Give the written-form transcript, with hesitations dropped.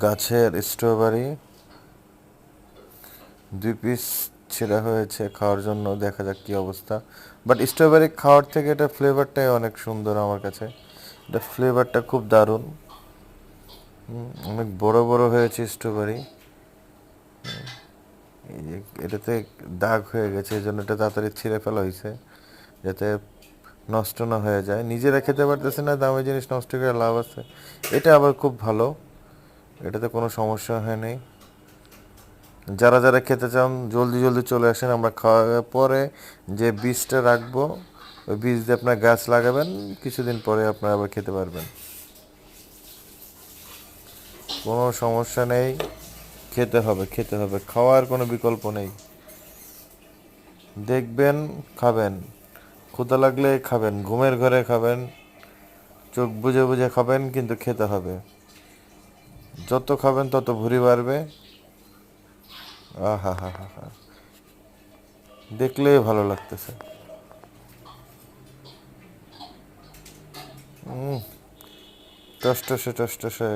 গাছের strawberry 2 piece ছেঁড়া হয়েছে খাওয়ার জন্য, দেখা যাক কি অবস্থা। বাট স্ট্রবেরি খাওয়ার থেকে এটা ফ্লেভারটাই অনেক সুন্দর আমার কাছে, এটা ফ্লেভারটা খুব দারুণ। অনেক বড় বড় হয়েছে স্ট্রবেরি। এই যে এটাতে দাগ হয়ে গেছে, এই জন্য এটা তাড়াতাড়ি ছিঁড়ে ফেলা হয়েছে যাতে নষ্ট না হয়ে যায়। নিজেরা খেতে পারতেছে না, দামি জিনিস নষ্ট করে লাভ আছে। এটা আবার খুব ভালো, এটাতে কোনো সমস্যা হয় নাই। যারা যারা খেতে চান জলদি জলদি চলে আসেন, আমরা খাওয়ার পরে যে বীজটা রাখবো ওই বীজ দিয়ে আপনার গাছ লাগাবেন, কিছুদিন পরে আপনারা আবার খেতে পারবেন, কোনো সমস্যা নেই। খেতে হবে, খেতে হবে, খাওয়ার কোনো বিকল্প নেই। দেখবেন, খাবেন, ক্ষুধা লাগলে খাবেন, ঘুমের ঘরে খাবেন, চোখ বুজে বুজে খাবেন, কিন্তু খেতে হবে। যত খাবেন তত ভুঁড়ি বাড়বে। আহা হা হা হা, দেখলেই ভালো লাগতেছে। টসটসে টসটসে।